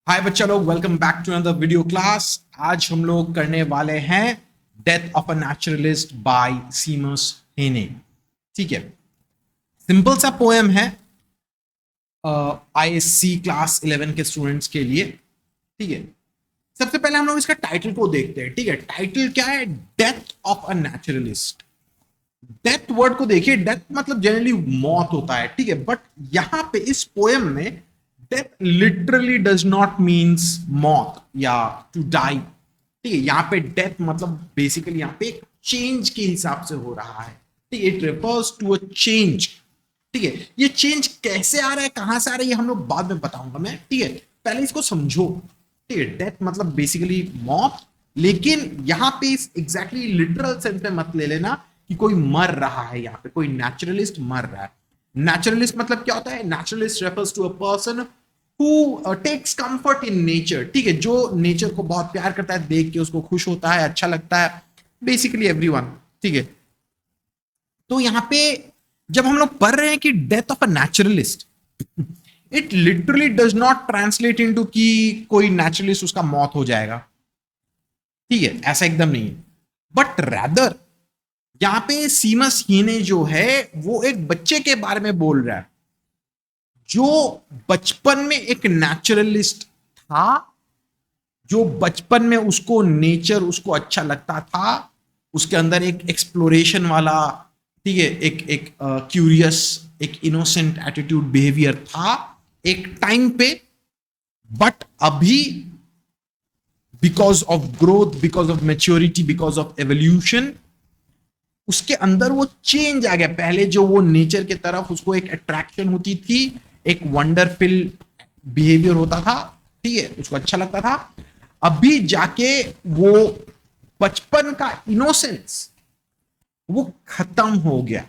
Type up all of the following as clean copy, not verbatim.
हाय बच्चा लोग, welcome back to another video class. आज हम लोग करने वाले हैं death of a naturalist by Seamus Heaney. ठीक है, सिंपल सा पोएम है आईएससी क्लास 11 के स्टूडेंट्स के लिए। ठीक है, सबसे पहले हम लोग इसका टाइटल को देखते हैं। ठीक है, टाइटल क्या है? Death of a naturalist. Death word को देखिए, डेथ मतलब जनरली मौत होता है। ठीक है, बट यहां पे इस पोएम में death literally does not means मौत या टू डाई। ठीक है, यहां पे डेथ मतलब बेसिकली यहां पे एक चेंज के हिसाब से हो रहा है। ठीक है, it refers to a change. ठीक है, ये चेंज कैसे आ रहा है, कहां से आ रहा है, ये हम लोग बाद में बताऊंगा मैं। ठीक है, पहले इसको समझो। ठीक है, डेथ मतलब बेसिकली मौत, लेकिन यहां पे इस एग्जैक्टली लिटरल सेंस में मत ले लेना कि कोई मर रहा है। यहां पे कोई नेचुरलिस्ट मर रहा है। नेचुरलिस्ट मतलब क्या होता है? Naturalist refers to a person who takes comfort in nature. ठीक है, जो नेचर को बहुत प्यार करता है, देख के उसको खुश होता है, अच्छा लगता है, बेसिकली एवरीवन। ठीक है, तो यहां पे जब हम लोग पढ़ रहे हैं कि death of a naturalist, it literally does not translate into कि कोई नेचुरलिस्ट उसका मौत हो जाएगा। ठीक है, ऐसा एकदम नहीं है, बट रैदर यहां पे सीमस हीने जो है वो एक बच्चे के बारे में बोल रहा है जो बचपन में एक नेचुरलिस्ट था, जो बचपन में उसको नेचर उसको अच्छा लगता था, उसके अंदर एक एक्सप्लोरेशन वाला, ठीक है, एक एक क्यूरियस, एक इनोसेंट एटीट्यूड बिहेवियर था एक टाइम पे। बट अभी because of growth, because of maturity, because of evolution, उसके अंदर वो चेंज आ गया। पहले जो वो नेचर के तरफ उसको एक अट्रैक्शन होती थी, एक वंडरफुल बिहेवियर होता था, ठीक है, उसको अच्छा लगता था। अभी जाके वो बचपन का इनोसेंस वो खत्म हो गया,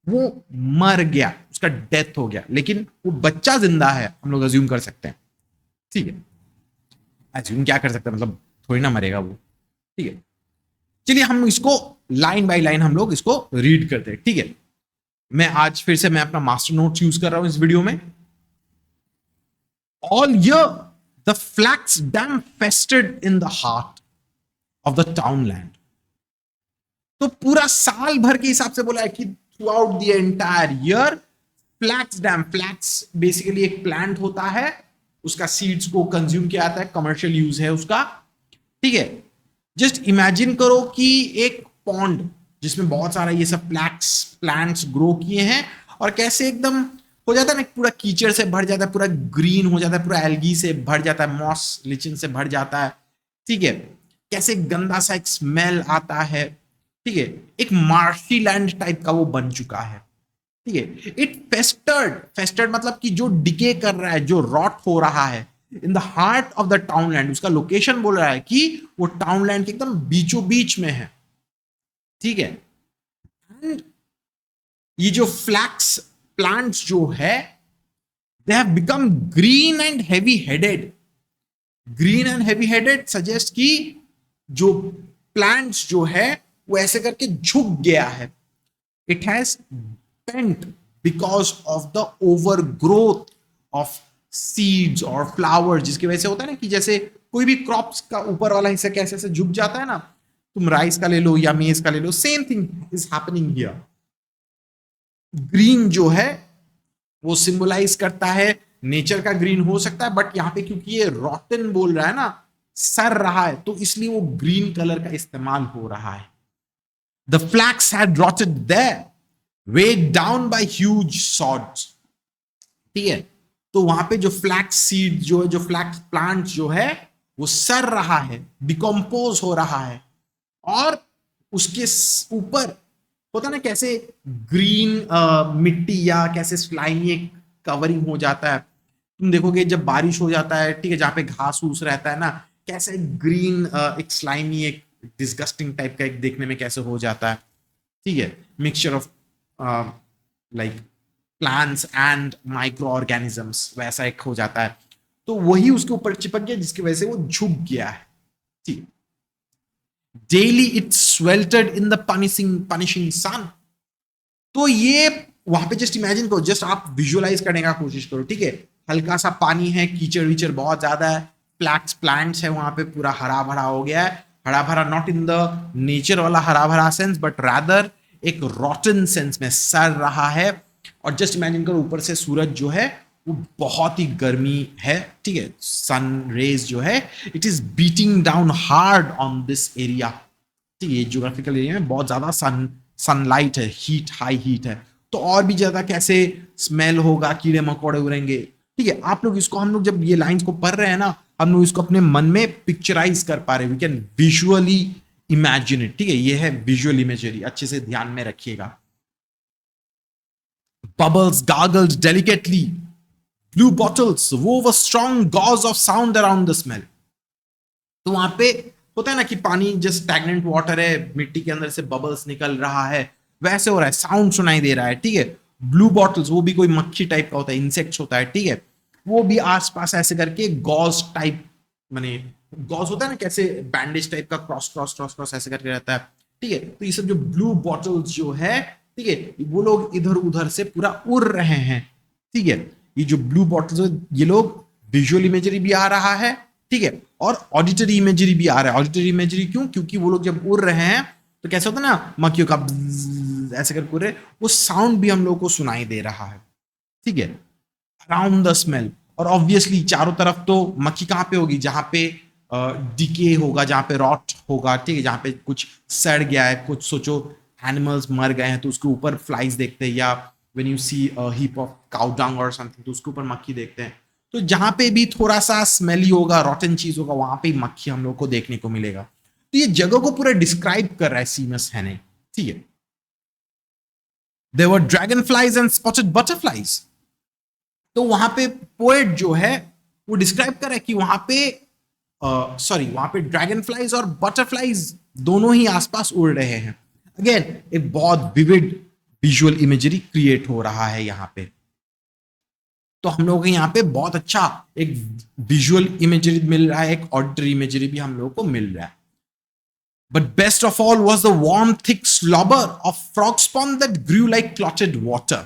वो मर गया, उसका डेथ हो गया, लेकिन वो बच्चा जिंदा है, हम लोग अज्यूम कर सकते हैं। ठीक है, अज्यूम क्या कर सकते हैं, मतलब थोड़ी ना मरेगा वो। ठीक है, चलिए हम इसको लाइन बाय लाइन हम लोग इसको रीड करते हैं। ठीक है, मैं आज फिर से मैं अपना मास्टर नोट्स यूज कर रहा हूं इस वीडियो में। All year the flax dam festered in the heart of the townland. तो पूरा साल भर के हिसाब से बोला है कि throughout the entire year flax dam, flax basically एक प्लांट होता है, उसका सीड्स को कंज्यूम किया जाता है, कमर्शियल यूज है उसका। ठीक है, जस्ट इमेजिन करो कि एक पॉन्ड जिसमें बहुत सारा ये सब फ्लैक्स प्लांट्स ग्रो किए हैं, और कैसे एकदम हो जाता है ना, पूरा कीचड़ से भर जाता है, पूरा ग्रीन हो जाता है, पूरा एल्गी से भर जाता है, मॉस लिचिन से भर जाता है। ठीक है, कैसे गंदा सा एक स्मेल आता है। ठीक है, एक मार्शी लैंड टाइप का वो बन चुका है। ठीक है, इट फेस्टर्ड, फेस्टर्ड मतलब कि जो डिके कर रहा है, जो रॉट हो रहा है in the heart of the townland. उसका लोकेशन बोल रहा है कि वो टाउनलैंड के एकदम बीचों बीच में है। ठीक है, एंड ये जो फ्लैक्स प्लांट्स जो है, they have become green and heavy headed. Green and heavy headed suggest कि जो प्लांट्स जो है वो ऐसे करके झुक गया है। It has bent because of the overgrowth of seeds or flowers, जिसकी वजह से होता है ना कि जैसे कोई भी क्रॉप्स का ऊपर वाला हिस्सा कैसे ऐसे झुक जाता है ना, तुम राइस का ले लो या मेज का ले लो, same thing is happening here. Green जो है वो सिंबलाइज करता है नेचर का, ग्रीन हो सकता है, बट यहां पे क्योंकि ये रॉटन बोल रहा है ना, सर रहा है, तो इसलिए वो ग्रीन कलर का इस्तेमाल हो रहा है। The flax had rotted there, weighed down by huge sods। ठीक है, तो वहां पे जो फ्लैक्स सीड जो है, जो फ्लैक्स प्लांट जो है, वो सड़ रहा है, डिकम्पोज हो रहा है, और उसके ऊपर होता ना कैसे ग्रीन मिट्टी या कैसे स्लाइमी एक कवरिंग हो जाता है। तुम देखोगे जब बारिश हो जाता है, ठीक है, जहां पे घास फूस रहता है ना, कैसे ग्रीन एक स्लाइमी एक डिस्गस्टिंग टाइप का एक देखने में कैसे हो जाता है। ठीक है, mixture of like plants and micro organisms वैसा एक हो जाता है, तो वही उसके ऊपर चिपक गया, जिसकी वजह से वो झुक गया है। ठीक, daily it sweltered in the punishing sun. तो ये वहां पे जस्ट इमेजिन करो, जस्ट आप विजुअलाइज करने का कोशिश करो। ठीक है, हल्का सा पानी है, कीचड़ वीचड़ बहुत ज्यादा है, प्लांट्स है वहां पे, पूरा हरा भरा हो गया है। हरा भरा नॉट इन द नेचर वाला हरा भरा सेंस, बट रादर एक रॉटन सेंस में सड़ रहा है। और जस्ट इमेजिन करो ऊपर से सूरज जो है वो बहुत ही गर्मी है, ठीक है, सन रेज जो है it is beating down hard on this area, ठीक है, ये ज्योग्राफिकल एरिया में बहुत ज्यादा सनलाइट है, हीट, हाई हीट है, तो और भी ज्यादा कैसे स्मेल होगा, कीड़े मकोड़े उड़ेंगे, ठीक है। आप लोग इसको, हम लोग जब ये लाइंस को पढ़ रहे हैं ना, हम लोग इसको अपने मन में पिक्चराइज कर पा रहे हैं, we can visually imagine it, ठीक है, ये है विजुअल इमेजरी, अच्छे से ध्यान में रखिएगा। Bubbles gargled delicately. Blue bottles wove a strong gauze of sound around the smell. तो वहां पे होता है ना कि पानी जस्ट स्टैग्नेंट वाटर है, मिट्टी के अंदर से बबल्स निकल रहा है, वैसे हो रहा है, साउंड सुनाई दे रहा है, ठीक है। ब्लू बॉटल्स, वो भी कोई मक्खी टाइप का होता है, इंसेक्ट्स होता है, ठीक है, वो भी आसपास ऐसे करके गॉज टाइप, माने गॉज होता है ना कैसे बैंडेज टाइप का, क्रॉस क्रॉस क्रॉस क्रॉस ऐसे करके रहता है, ठीक है। तो ये सब जो ब्लू बॉटल्स जो है, ठीक है, वो लोग इधर उधर से पूरा उड़ रहे हैं, ठीक है। ये जो ब्लू बॉटल्स, ये लोग विजुअल इमेजरी भी आ रहा है, ठीक है, और ऑडिटरी इमेजरी भी आ रहा है। ऑडिटरी इमेजरी क्यों? क्योंकि वो लोग जब उड़ रहे हैं तो कैसे होता है ना, मक्खियों का ऐसे करके उड़ रहे, वो साउंड भी हम लोग को सुनाई दे रहा है, ठीक है, अराउंड द स्मेल। और ऑब्वियसली चारों तरफ तो मक्खी कहां पे होगी? जहां पे डिके होगा, जहां पे रॉट होगा, ठीक है, जहां पे कुछ सड़ गया है, कुछ सोचो एनिमल्स मर गए हैं तो उसके ऊपर फ्लाइज देखते हैं, या when you see a heap of cow dung और समथिंग तो उसके ऊपर मक्खी देखते हैं। तो जहां पे भी थोड़ा सा स्मेली होगा, रॉटन चीज होगा, वहां पे मक्खी हम लोग को देखने को मिलेगा। तो ये जगह को पूरा डिस्क्राइब कर रहा है सीमस हेने, ठीक है। There were dragonflies and spotted butterflies. तो वहां पे पोएट जो है वो डिस्क्राइब कर रहा है कि वहां पे वहां पे ड्रैगन फ्लाइज और बटरफ्लाइज दोनों ही आसपास उड़ रहे हैं। अगेन एक बहुत विविड विजुअल इमेजरी क्रिएट हो रहा है यहां पे। तो हम लोग यहाँ पे बहुत अच्छा एक विजुअल इमेजरी मिल रहा है, एक ऑडिटरी इमेजरी भी हम लोग को मिल रहा है। But best of all was the warm, thick slobber of frog spawn that grew like clotted water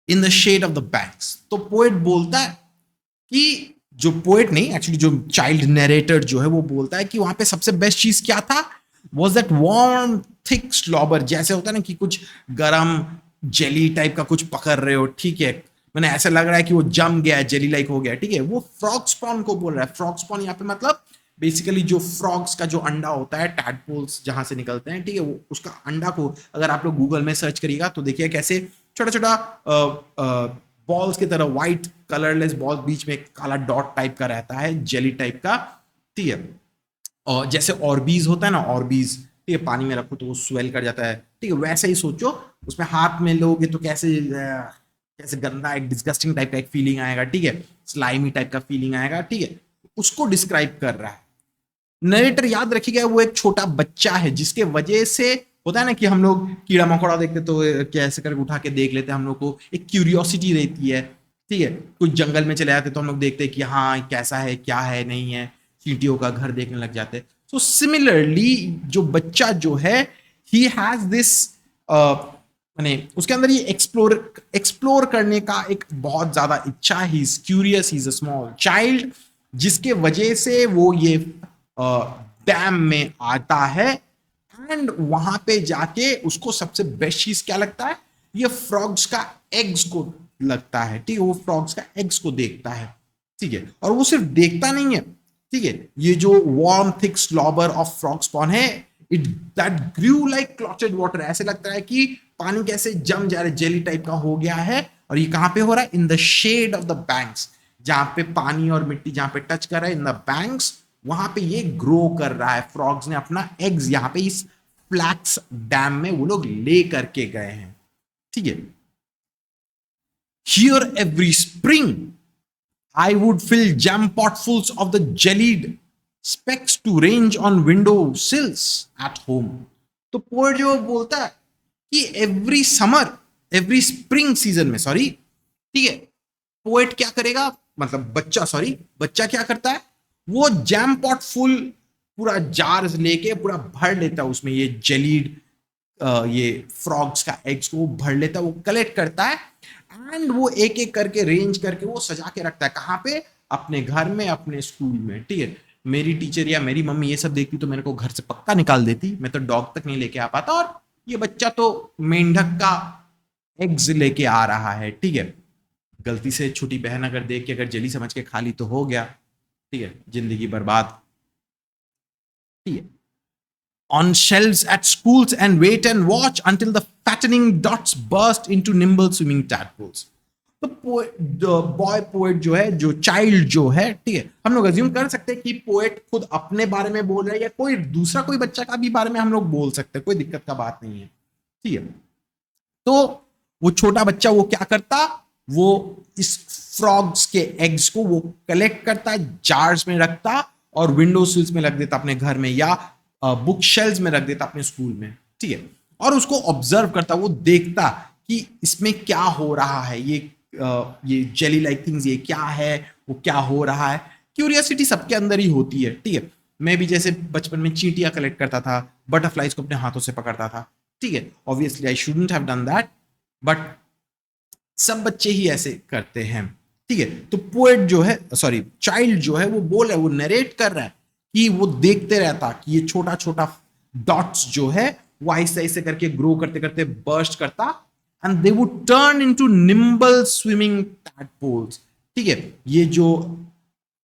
in the shade of the banks. तो पोएट बोलता है कि, जो पोएट नहीं एक्चुअली जो चाइल्ड नरेटर जो है वो बोलता है कि वहां पे सबसे बेस्ट चीज क्या था, was that warm, thick slobber, जैसे होता है ना कि कुछ गरम जेली टाइप का कुछ पकड़ रहे हो, ठीक है, मैंने ऐसा लग रहा है कि वो जम गया है, जेली लाइक हो गया, ठीक है, वो फ्रॉग स्पॉन को बोल रहा है। फ्रॉग स्पॉन यहाँ पे मतलब बेसिकली जो फ्रॉग्स का जो अंडा होता है, टैडपोल्स जहां से निकलते हैं, ठीक है, वो उसका अंडा को अगर आप लोग गूगल में सर्च करिएगा तो देखिए कैसे छोटा छोटा बॉल्स की तरह, व्हाइट कलरलेस बॉल, बीच में काला डॉट टाइप का रहता है, जेली टाइप का, ठीक है। और जैसे ऑर्बीज होता है ना, ऑर्बीज, ठीक है, पानी में रखो तो वो स्वेल कर जाता है, ठीक है, वैसे ही सोचो उसमें हाथ में लोगे तो कैसे कैसे गंदा एक डिस्गस्टिंग टाइप का एक फीलिंग आएगा, ठीक है, स्लाइमी टाइप का फीलिंग आएगा, ठीक है, उसको डिस्क्राइब कर रहा है नरेटर। याद रखिएगा वो एक छोटा बच्चा है जिसके वजह से होता है ना कि हम लोग कीड़ा मकोड़ा देखते तो कैसे करके उठा के देख लेते हैं, हम लोग को एक क्यूरियोसिटी रहती है, ठीक है, कुछ जंगल में चले जाते तो हम लोग देखते हैं कि हाँ कैसा है, क्या है, नहीं है, चींटियों का घर देखने लग जाते। सो सिमिलरली जो बच्चा जो है ही हैज दिस, माने उसके अंदर ये एक्सप्लोर करने का एक बहुत ज्यादा इच्छा, he is curious, he is a small child, जिसके वजह से वो ये डैम में आता है एंड वहां पे जाके उसको सबसे बेस्ट चीज क्या लगता है, ये फ्रॉग्स का एग्स को लगता है, ठीक है, वो फ्रॉग्स का एग्स को देखता है, ठीक है, और वो सिर्फ देखता नहीं है, ठीक है, ये जो warm thick slobber of frog spawn है, it that grew like clotted water, ऐसे लगता है कि पानी कैसे जम जा रहा है, जेली टाइप का हो गया है। और ये कहां पे हो रहा है? In the shade of the banks, जहां पे पानी और मिट्टी जहां पे टच कर रहा है, इन द बैंक्स, वहां पे ये ग्रो कर रहा है। फ्रॉग्स ने अपना एग्स यहां पे इस फ्लैक्स डैम में वो लोग ले करके गए हैं, ठीक है। Here every spring I would fill jam potfuls of the jellied specks to range on window sills at home. तो पोएट जो बोलता है कि every summer, every spring season में, सॉरी, ठीक है, पोएट क्या करेगा, मतलब बच्चा क्या करता है, वो जैम पॉट फुल पूरा जार लेके पूरा भर लेता है उसमें ये जेलीड ये फ्रॉग्स का एग्स को भर लेता है, वो कलेक्ट करता है एंड वो एक एक करके रेंज करके वो सजा के रखता है, कहाँ पे, अपने घर में, अपने स्कूल में, ठीक है। मेरी टीचर या मेरी मम्मी ये सब देखती तो मेरे को घर से पक्का निकाल देती, मैं तो डॉग तक नहीं लेके आ पाता, और ये बच्चा तो मेंढक का एग्स लेके आ रहा है, ठीक है। गलती से छोटी बहन अगर देख के अगर जली समझ के खा ली तो हो गया, ठीक है, जिंदगी बर्बाद, ठीक है। On shelves at schools and wait and watch until the fattening dots burst into nimble swimming tadpoles. तो बॉय पोएट जो है, जो चाइल्ड जो है, ठीक है, हम लोग अज्यूम कर सकते हैं कि पोएट खुद अपने बारे में बोल रहा है या कोई दूसरा कोई बच्चा का भी बारे में हम लोग बोल सकते हैं, कोई दिक्कत का बात नहीं है, ठीक है। तो वो छोटा बच्चा वो क्या करता, वो इस फ्रॉग्स के एग्स को वो कलेक्ट करता, जार्स में रखता और विंडो सिल्स में रख देता अपने घर में, या बुक शेल्स में रख देता अपने स्कूल में, ठीक है। और उसको ऑब्जर्व करता, वो देखता कि इसमें क्या हो रहा है, ये जेली लाइक थिंग्स ये क्या है, वो क्या हो रहा है। क्यूरियोसिटी सबके अंदर ही होती है, ठीक है। मैं भी जैसे बचपन में चींटियां कलेक्ट करता था, बटरफ्लाइज को अपने हाथों से पकड़ता था, ठीक है। Obviously I shouldn't have done that, but सब बच्चे ही ऐसे करते हैं, ठीक है। तो पोएट जो है, सॉरी चाइल्ड जो है, वो बोल रहा है, वो नरेट कर रहा है कि वो देखते रहता कि ये छोटा छोटा डॉट्स जो है वो ऐसे ऐसे करके ग्रो करते करते बर्स्ट करता, and they would turn into nimble swimming tadpoles, ठीक है। ये जो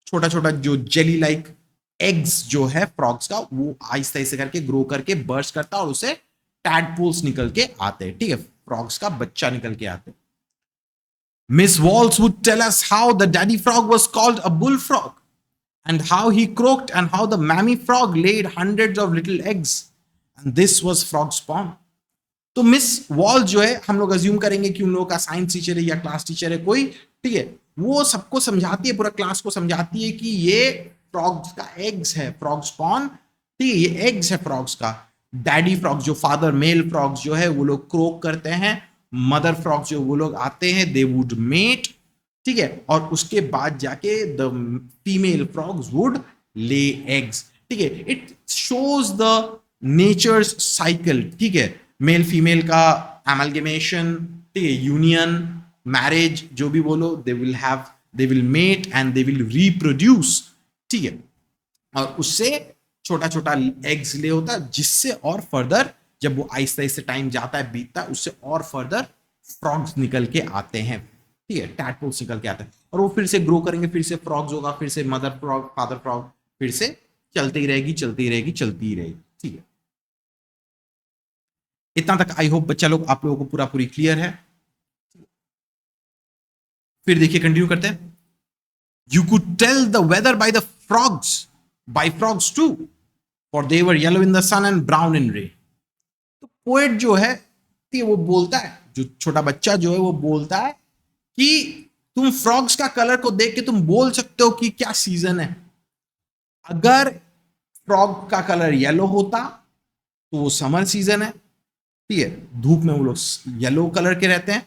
छोटा छोटा जो जेली लाइक एग्स जो है फ्रॉग्स का, वो आहिस्ते आहिस्ते करके ग्रो करके बर्स्ट करता और उसे टैडपोल्स निकल के आते हैं, ठीक है, फ्रॉग्स का बच्चा निकल के आते हैं। Miss Walls would tell us how the daddy frog was called a bullfrog, and how he croaked, and how the mammy frog laid hundreds of little eggs, and this was frog spawn. तो miss wall जो है, हम लोग assume करेंगे कि उन लोगों का साइंस टीचर है या क्लास टीचर है कोई, ठीक है, वो सबको समझाती है, पूरा क्लास को समझाती है कि ये फ्रॉग्स का एग्स है, फ्रॉग स्पॉन, ठीक है, ये एग्स है फ्रॉग्स का। डैडी फ्रॉग जो फादर मेल फ्रॉग्स जो है वो लोग क्रोक करते हैं, मदर फ्रॉग्स जो वो लोग आते हैं, दे वुड मेट, ठीक है, और उसके बाद जाके the female frogs would lay eggs, ठीक है। It shows the natures cycle, ठीक है, मेल फीमेल का एमलगेमेशन, ठीक है, यूनियन, मैरिज, जो भी बोलो, they will mate and they will reproduce, ठीक है, और उससे छोटा छोटा एग्स ले होता है, जिससे और फर्दर जब वो आहिस्ते आहिस्ते टाइम जाता है, बीतता है, उससे और फर्दर फ्रॉग्स निकल के आते हैं, ठीक है, टैडपोल्स निकल के आते हैं, और वो फिर से ग्रो करेंगे, फिर से फ्रॉग्स होगा, फिर से मदर फ्रॉग, फादर फ्रॉग, फिर से चलती ही रहेगी, चलती ही रहेगी, चलती ही रहेगी, ठीक है। इतना तक आई होप बच्चा लोग, आप लोगों को पूरा पूरी क्लियर है। फिर देखिए कंटिन्यू करते हैं। You could tell the weather by the frogs, by frogs too, for they were yellow in the sun and brown in rain. तो पोएट जो है, ठीक है, वो बोलता है, जो छोटा बच्चा जो है वो बोलता है कि तुम फ्रॉग्स का कलर को देख के तुम बोल सकते हो कि क्या सीजन है। अगर फ्रॉग का कलर येलो होता तो वो समर सीजन है, ठीक है, धूप में वो लोग येलो कलर के रहते हैं,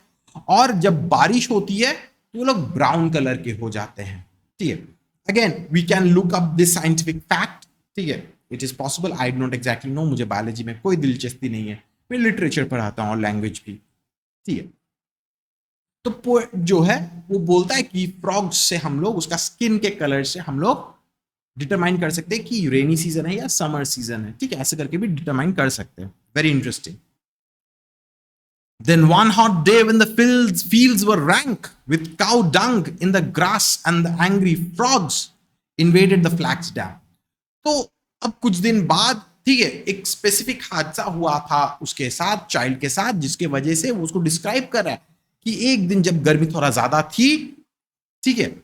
और जब बारिश होती है तो वो लोग ब्राउन कलर के हो जाते हैं, ठीक है। Again we can look up this scientific fact, ठीक है, it is possible, I don't exactly know, मुझे बायोलॉजी में कोई दिलचस्पी नहीं है, मैं लिटरेचर पढ़ाता हूँ और लैंग्वेज भी, ठीक है। तो पोएट जो है वो बोलता है कि फ्रॉग से हम लोग उसका स्किन के कलर से हम लोग डिटरमाइन कर सकते हैं कि रेनी सीजन है या समर सीजन है, ठीक है, ऐसे करके भी डिटरमाइन कर सकते हैं। Very interesting. Then one hot day when the fields were rank with cow dung in the grass and the angry frogs invaded the flax dam. तो अब कुछ दिन बाद, ठीक है, एक स्पेसिफिक हादसा हुआ था उसके साथ, चाइल्ड के साथ, जिसके वजह से वो उसको डिस्क्राइब कर रहा है कि एक दिन जब गर्मी थोड़ा ज्यादा थी, ठीक है,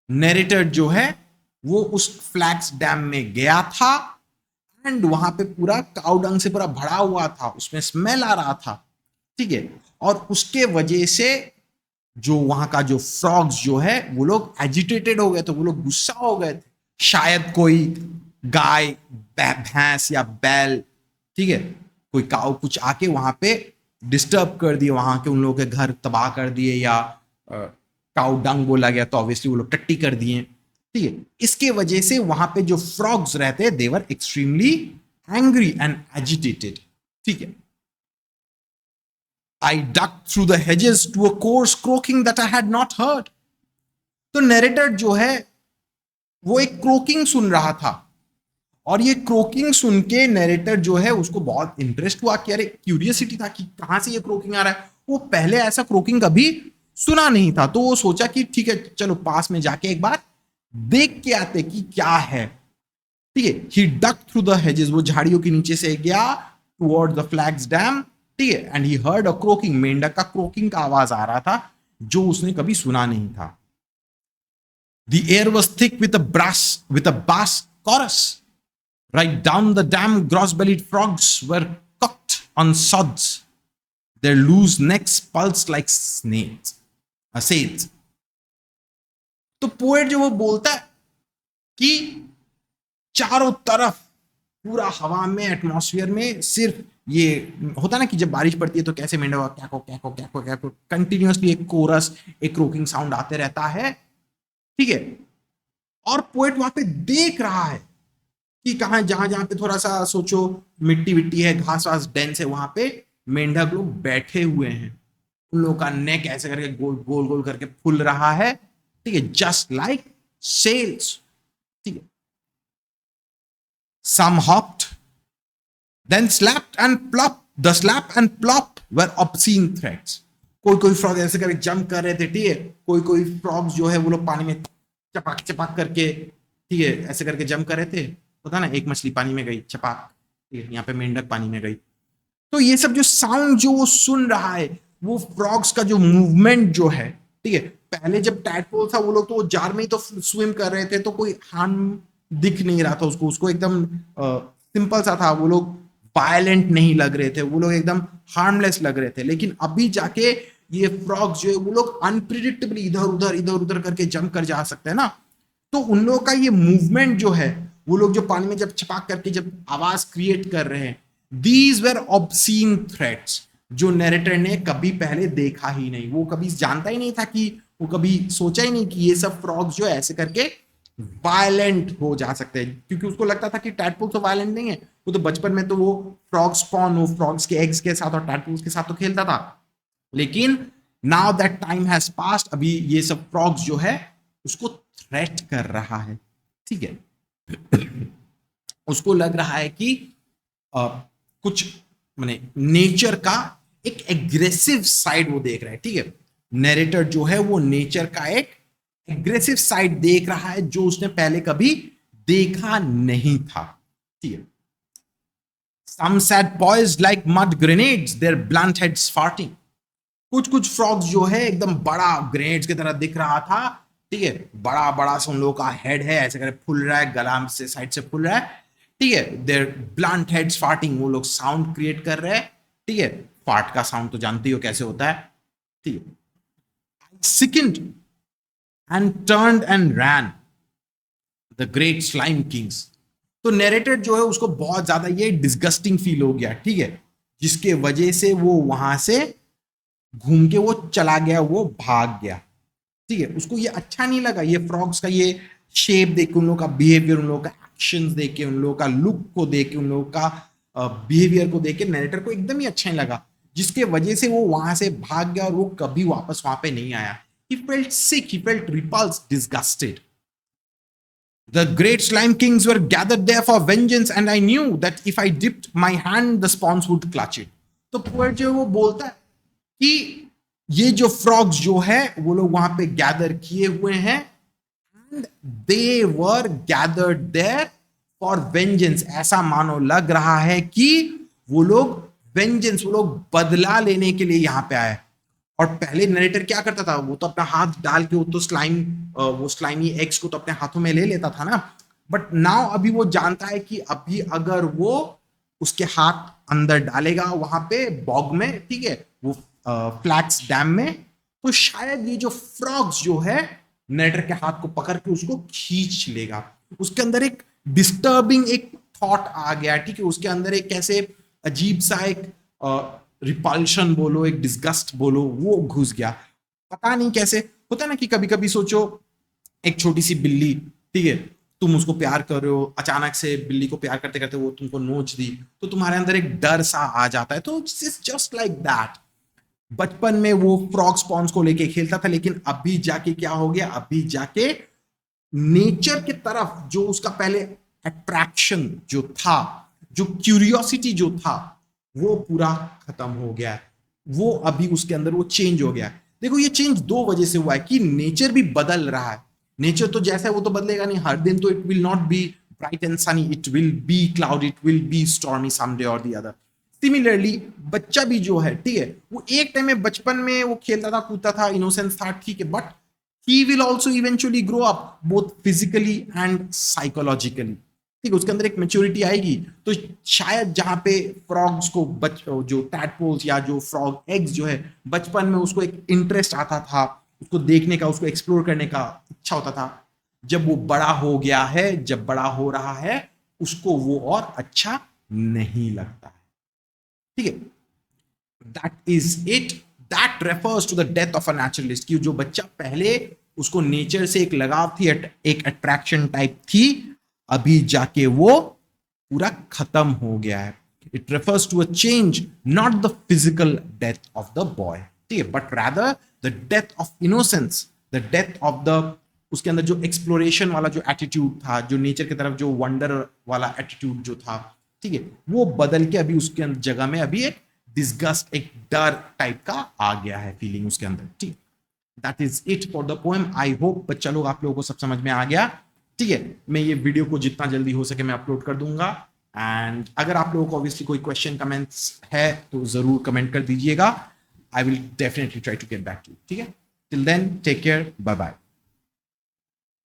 नैरेटर जो है वो उस फ्लैक्स डैम में गया था, एंड वहां पे पूरा काउडंग से पूरा भरा हुआ था, उसमें स्मेल आ रहा था, ठीक है, और उसके वजह से जो वहां का जो फ्रॉग्स जो है वो लोग एजिटेटेड हो गए थे, वो लोग गुस्सा हो गए थे, शायद कोई गाय, भैंस या बैल, ठीक है, कोई काऊ कुछ आके वहां पे डिस्टर्ब कर दिए, वहां के उन लोगों के घर तबाह कर दिए, या काऊ डंग बोला गया तो ऑब्वियसली वो लोग टट्टी कर दिए, ठीक है। इसके वजह से वहां पे जो फ्रॉग्स रहते हैं, they were extremely angry and agitated, ठीक है। I ducked through the hedges to a coarse croaking that I had not heard. तो नरेटर जो है वो एक क्रोकिंग सुन रहा था, और ये क्रोकिंग सुन के नरेटर जो है उसको बहुत इंटरेस्ट हुआ कि अरे क्यूरियसिटी था कि कहां से ये क्रोकिंग आ रहा है। वो पहले ऐसा क्रोकिंग कभी सुना नहीं था, तो वो सोचा कि ठीक है चलो पास में जाके एक बार देख के आते कि क्या है। ठीक है, ही डक थ्रू द हेजेस, वो झाड़ियों के नीचे से गया टुवर्ड द फ्लैग्स डैम। ठीक है, and he heard a croaking, मेंढक का क्रोकिंग का आवाज आ रहा था जो उसने कभी सुना नहीं था। The air was thick with a bass chorus. Right down the dam, gross-bellied frogs were cocked on sods. Their loose necks pulsed like sails. तो पोएट जो वो बोलता है कि चारों तरफ पूरा हवा में, एटमॉस्फेयर में सिर्फ ये होता ना कि जब बारिश पड़ती है तो कैसे मेंढक क्या को कंटिन्यूअसली एक कोरस, एक क्रोकिंग साउंड आते रहता है। ठीक है, और पोएट वहां पे देख रहा है कि कहां जहां जहां पे थोड़ा सा सोचो मिट्टी विट्टी है, घास वास डेंस है, वहां पे मेंढक लोग बैठे हुए हैं। उन लोगों का नेक ऐसे करके गोल गोल गोल करके फूल रहा है। ठीक है, जस्ट लाइक सेल्स। ठीक है, some hopped then slapped and plop, the slap and plop were obscene threats. कोई फ्रॉग ऐसे करके जंप कर रहे थे। ठीक है, कोई फ्रॉग्स जो है वो लोग पानी में चपाक चपाक करके, ठीक है, ऐसे करके जंप कर रहे थे। पता ना, एक मछली पानी में गई चपाक, ठीक है, यहाँ पे मेंढक पानी में गई। तो ये सब जो साउंड जो वो सुन रहा है, वो फ्रॉग्स का जो मूवमेंट जो है। ठीक है, पहले जब टैडपोल था वो लोग तो जार में ही तो स्विम कर रहे थे, तो कोई हार्म दिख नहीं रहा था उसको एकदम सिंपल सा था। वो लोग वायलेंट नहीं लग रहे थे, वो लोग एकदम हार्मलेस लग रहे थे। लेकिन अभी जाके ये फ्रॉग्स जो है वो लोग अनप्रिडिक्टेबली इधर उधर करके जंप कर जा सकते हैं ना। तो उन लोगों का ये मूवमेंट जो है, वो लोग जो पानी में जब छपाक करके जब आवाज क्रिएट कर रहे हैं, दीज वेर ऑब्सीन थ्रेट्स, जो नरेटर ने कभी पहले देखा ही नहीं। वो कभी जानता ही नहीं था कि, वो कभी सोचा ही नहीं कि ये सब फ्रॉग्स जो है ऐसे करके वायलेंट हो जा सकते हैं। क्योंकि उसको लगता था कि टैडपोल तो वायलेंट नहीं है, वो तो बचपन में तो वो फ्रॉग स्पॉन, वो फ्रॉग्स के एग्स के साथ और टैडपोल्स के साथ तो खेलता था। लेकिन now that time has passed, अभी ये सब फ्रॉग्स जो है उसको थ्रेट कर रहा है। ठीक है, उसको लग रहा है कि कुछ माने नेचर का एक एग्रेसिव साइड वो देख रहा है। ठीक है, नरेटर जो है वो नेचर का एक एग्रेसिव साइड देख रहा है जो उसने पहले कभी देखा नहीं था। ठीक है, some sat poised like mud grenades, their blunt heads farting. कुछ फ्रॉग्स जो है एकदम बड़ा ग्रेनेड्स की तरह दिख रहा था। ठीक है, बड़ा बड़ा सा उन लोगों का हेड है, ऐसे करके फुल रहा है, गला से साइड से फुल रहा है। ठीक है, देयर ब्लंट हेड्स फार्टिंग, वो लोग साउंड क्रिएट कर रहे हैं। ठीक है, फार्ट का साउंड तो जानते ही हो कैसे होता है। ठीक है, second and turned and ran the great slime Kings. तो नरेटर जो है उसको बहुत ज्यादा ये डिस्गस्टिंग फील हो गया। ठीक है, जिसके वजह से वो वहां से घूम के वो चला गया, वो भाग गया। ठीक है, उसको ये अच्छा नहीं लगा, ये फ्रॉग्स का ये शेप देख के, उन लोगों का बिहेवियर, उन लोगों का एक्शंस देख के, उन लोगों का लुक को देख के, उन लोगों का बिहेवियर को देख के नरेटर को एकदम ही अच्छा नहीं लगा, जिसके वजह से वो वहां से भाग गया और वो कभी वापस वहां पे नहीं आया। He felt sick, he felt repulsed, disgusted. The great slime kings were gathered there for vengeance, and I knew that if I dipped my hand, the spawns would clutch it. तो पोएट जो वो बोलता है कि ये जो frogs जो है वो लोग वहां पे गैदर किए हुए हैं, and they were gathered there for vengeance. ऐसा मानो लग रहा है कि वो लोग वेंजेंस, वो लोग बदला लेने के लिए यहां पे आए। और पहले नरेटर क्या करता था, वो तो अपना हाथ डाल के वो तो वो स्लाइमी एग्स को तो अपने हाथों में ले लेता था ना। बट नाउ अभी वो जानता है कि अभी अगर वो उसके हाथ अंदर डालेगा वहां पे बॉग में, ठीक है, वो फ्लैक्स डैम में, तो शायद ये जो फ्रॉग्स जो है नरेटर के हाथ को पकड़ के उसको खींच लेगा। उसके अंदर एक डिस्टर्बिंग एक थॉट आ गया। ठीक है, उसके अंदर एक कैसे अजीब सा एक रिपल्शन बोलो, एक डिस्गस्ट बोलो, वो घुस गया। पता नहीं कैसे होता ना कि कभी कभी सोचो एक छोटी सी बिल्ली, ठीक है, तुम उसको प्यार कर रहे हो, अचानक से बिल्ली को प्यार करते करते वो तुमको नोच दी, तो तुम्हारे अंदर एक डर सा आ जाता है। तो इट्स जस्ट लाइक दैट। बचपन में वो फ्रॉग स्पॉन्स को लेके खेलता था, लेकिन अभी जाके क्या हो गया, अभी जाके नेचर की तरफ जो उसका पहले अट्रैक्शन जो था, जो क्यूरियोसिटी जो था, वो पूरा खत्म हो गया है। वो अभी उसके अंदर वो चेंज हो गया है। देखो ये चेंज दो वजह से हुआ है कि नेचर भी बदल रहा है। नेचर तो जैसा है वो तो बदलेगा नहीं, हर दिन तो it will not be bright and Sunny, it will be cloud, it will be stormy someday और द अदर। सिमिलरली बच्चा भी जो है, ठीक है, वो एक टाइम में बचपन में वो खेलता था, कूदता था, इनोसेंस था, ठीक है, but he will also eventually grow up both physically and psychologically. ठीक है, उसके अंदर एक मेच्योरिटी आएगी। तो शायद जहां पे फ्रॉग्स को जो टैडपोल्स या जो फ्रॉग एग्स जो है बचपन में उसको एक इंटरेस्ट आता था, उसको देखने का, उसको एक्सप्लोर करने का इच्छा होता था, जब वो बड़ा हो गया है, जब बड़ा हो रहा है, उसको वो और अच्छा नहीं लगता है। ठीक है, that is it, that refers to the death of a naturalist. कि जो बच्चा पहले उसको नेचर से एक लगाव थी, एक अट्रैक्शन टाइप थी, अभी जाके वो पूरा खत्म हो गया है। It refers to a change, not the physical death of the boy, ठीक है, but rather the death of innocence, the death of the, उसके अंदर जो एक्सप्लोरेशन वाला जो एटीट्यूड था, जो नेचर की तरफ जो वंडर वाला एटीट्यूड जो था, ठीक है, वो बदल के अभी उसके जगह में अभी एक डिस्गस्ट, एक डर टाइप का आ गया है फीलिंग उसके अंदर। ठीक, that is it for the poem. I hope बच्चा लोग आप लोगों को सब समझ में आ गया। ठीक है, मैं ये वीडियो को जितना जल्दी हो सके मैं अपलोड कर दूंगा। एंड अगर आप लोगों को ऑब्वियसली कोई क्वेश्चन कमेंट्स है तो जरूर कमेंट कर दीजिएगा। I will definitely try to get back to you. ठीक है, till then take care, bye bye.